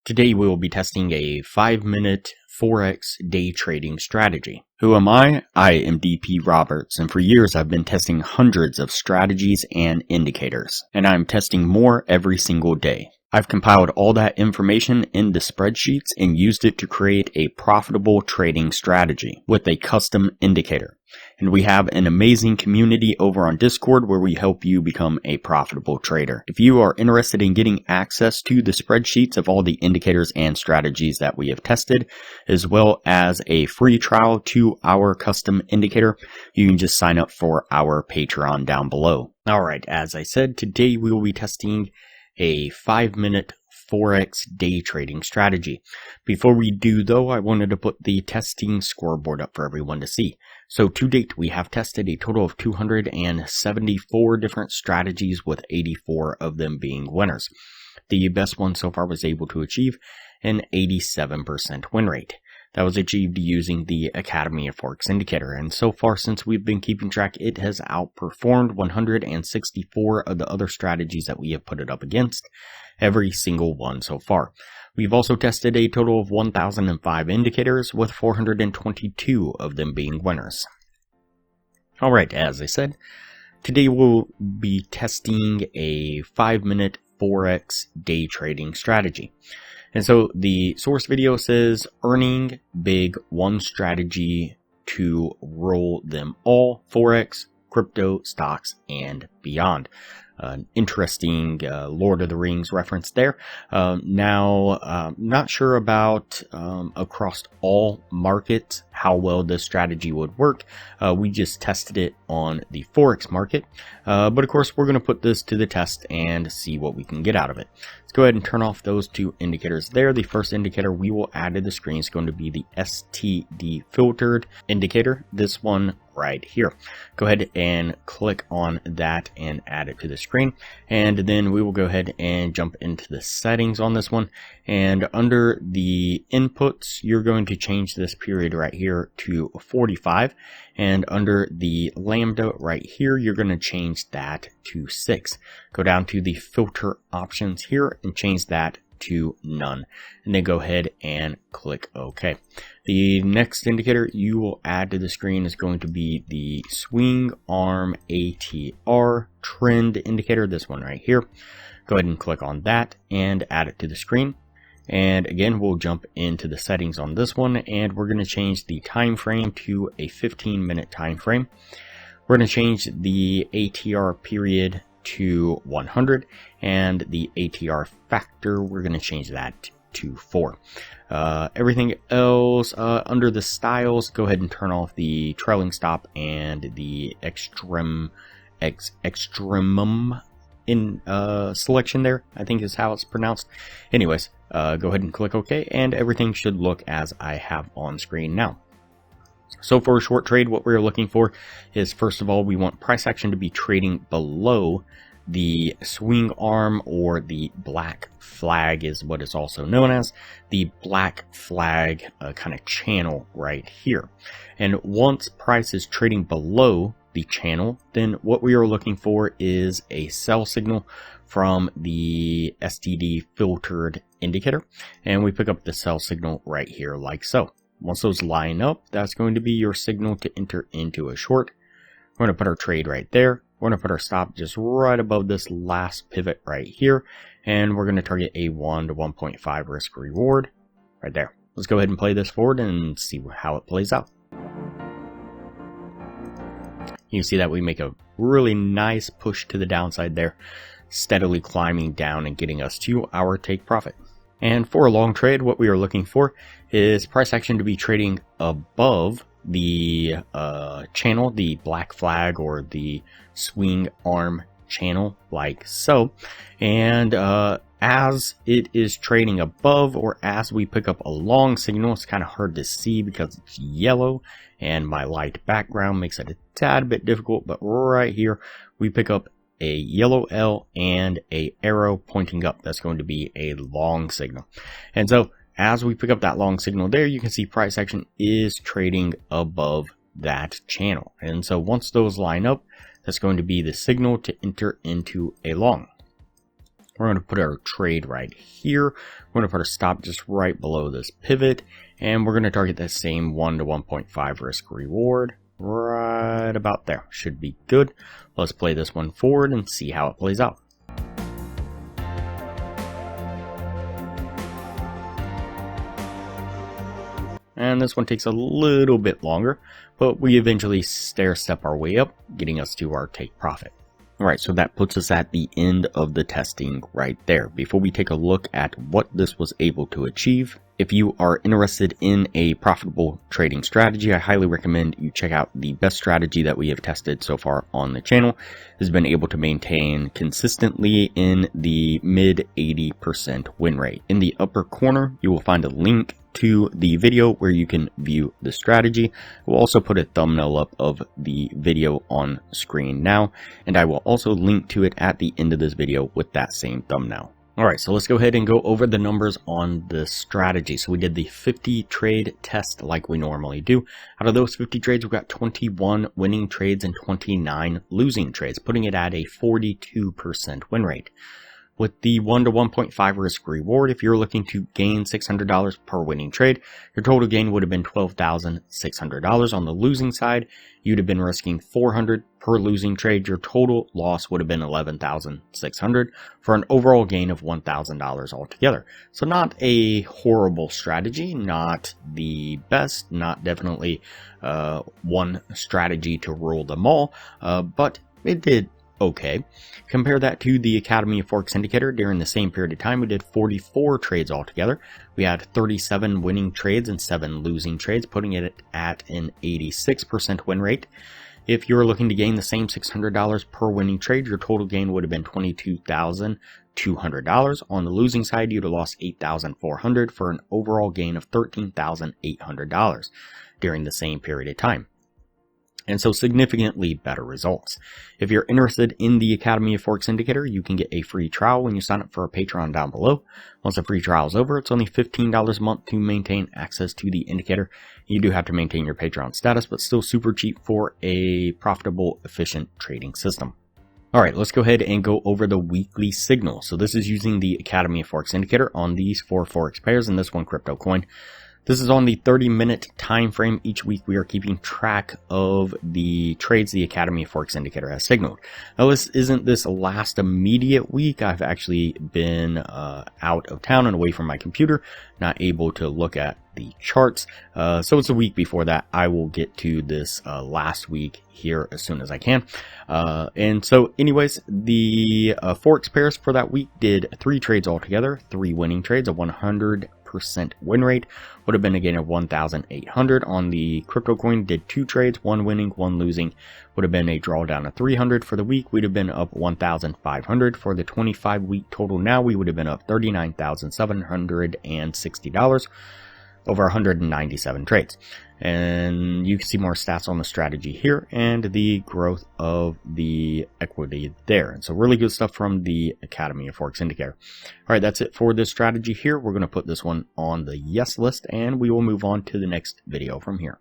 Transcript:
Today we will be testing a 5-minute Forex day trading strategy. Who am I? I am DP Roberts, and for years I've been testing hundreds of strategies and indicators, and I'm testing more every single day. I've compiled all that information into spreadsheets and used it to create a profitable trading strategy with a custom indicator. And we have an amazing community over on Discord where we help you become a profitable trader. If you are interested in getting access to the spreadsheets of all the indicators and strategies that we have tested, as well as a free trial to our custom indicator, you can just sign up for our Patreon down below. Alright, as I said, today we will be testing a 5-minute Forex day trading strategy. Before we do though, I wanted to put the testing scoreboard up for everyone to see. So to date, we have tested a total of 274 different strategies with 84 of them being winners. The best one so far was able to achieve an 87% win rate. That was achieved using the Academy of Forex indicator, and so far since we've been keeping track, it has outperformed 164 of the other strategies that we have put it up against, every single one so far. We've also tested a total of 1,005 indicators, with 422 of them being winners. Alright, as I said, today we'll be testing a 5-minute Forex day trading strategy. And so the source video says, earning big, one strategy to roll them all, Forex, crypto, stocks, and beyond. An interesting Lord of the Rings reference there. Not sure about across all markets how well this strategy would work. We just tested it on the Forex market. But of course, we're going to put this to the test and see what we can get out of it. Let's go ahead and turn off those two indicators there. The first indicator we will add to the screen is going to be the STD filtered indicator. This one right here. Go ahead and click on that and add it to the screen, and then we will go ahead and jump into the settings on this one, and under the inputs you're going to change this period right here to 45, and under the lambda right here you're going to change that to 6. Go down to the filter options here and change that to none, and then go ahead and click OK. The next indicator you will add to the screen is going to be the swing arm ATR trend indicator, this one right here. Go ahead and click on that and add it to the screen. And again, we'll jump into the settings on this one, and we're going to change the time frame to a 15-minute time frame. We're going to change the ATR period to 100, and the ATR factor, we're going to change that to 4. Everything else under the styles, go ahead and turn off the trailing stop and the extremum in selection there, I think is how it's pronounced. Anyways, go ahead and click OK, and everything should look as I have on screen now. So for a short trade, what we're looking for is, first of all, we want price action to be trading below the swing arm, or the black flag is what is also known as, the black flag kind of channel right here. And once price is trading below the channel, then what we are looking for is a sell signal from the STD filtered indicator, and we pick up the sell signal right here like so. Once those line up, that's going to be your signal to enter into a short. We're going to put our trade right there. We're going to put our stop just right above this last pivot right here, and we're going to target a 1 to 1.5 risk reward right there. Let's go ahead and play this forward and see how it plays out. You can see that we make a really nice push to the downside there, steadily climbing down and getting us to our take profit. And for a long trade, what we are looking for is price action to be trading above the channel, the black flag or the swing arm channel like so. And as it is trading above, or as we pick up a long signal, it's kind of hard to see because it's yellow and my light background makes it a tad bit difficult, but right here we pick up a yellow L and a arrow pointing up. That's going to be a long signal. And so as we pick up that long signal there, you can see price action is trading above that channel. And so once those line up, that's going to be the signal to enter into a long. We're going to put our trade right here. We're going to put our stop just right below this pivot, and we're going to target that same 1 to 1.5 risk reward right about there. Should be good. Let's play this one forward and see how it plays out. And this one takes a little bit longer, but we eventually stair step our way up, getting us to our take profit. Alright, so that puts us at the end of the testing right there. Before we take a look at what this was able to achieve, if you are interested in a profitable trading strategy, I highly recommend you check out the best strategy that we have tested so far on the channel. It has been able to maintain consistently in the mid 80% win rate. In the upper corner, you will find a link to the video where you can view the strategy. We'll also put a thumbnail up of the video on screen now, and I will also link to it at the end of this video with that same thumbnail. Alright, so let's go ahead and go over the numbers on the strategy. So we did the 50 trade test like we normally do. Out of those 50 trades, we got 21 winning trades and 29 losing trades, putting it at a 42% win rate. With the 1 to 1.5 risk reward, if you're looking to gain $600 per winning trade, your total gain would have been $12,600. On the losing side, you'd have been risking $400 per losing trade. Your total loss would have been $11,600 for an overall gain of $1,000 altogether. So not a horrible strategy, not the best, not definitely one strategy to rule them all, but it did okay. Compare that to the Academy of Forex indicator. During the same period of time, we did 44 trades altogether. We had 37 winning trades and 7 losing trades, putting it at an 86% win rate. If you're looking to gain the same $600 per winning trade, your total gain would have been $22,200. On the losing side, you'd have lost $8,400 for an overall gain of $13,800 during the same period of time. And so significantly better results. If you're interested in the Academy of Forex indicator, you can get a free trial when you sign up for a Patreon down below. Once the free trial is over, it's only $15 a month to maintain access to the indicator. You do have to maintain your Patreon status, but still super cheap for a profitable, efficient trading system. Alright, let's go ahead and go over the weekly signal. So this is using the Academy of Forex indicator on these 4 Forex pairs and this one crypto coin. This is on the 30-minute time frame. Each week we are keeping track of the trades the Academy of Forex indicator has signaled. Now this isn't this last immediate week. I've actually been out of town and away from my computer, not able to look at the charts. So it's a week before that. I will get to this last week here as soon as I can. And so anyways, the Forex pairs for that week did 3 trades altogether, 3 winning trades, a 100% win rate, would have been a gain of 1,800. On the crypto coin, did 2 trades, 1 winning, 1 losing, would have been a drawdown of 300. For the week, we'd have been up 1,500. For the 25-week total now, we would have been up $39,760 over 197 trades. And you can see more stats on the strategy here and the growth of the equity there. And so really good stuff from the Academy of Forex indicator. All right, that's it for this strategy here. We're going to put this one on the yes list and we will move on to the next video from here.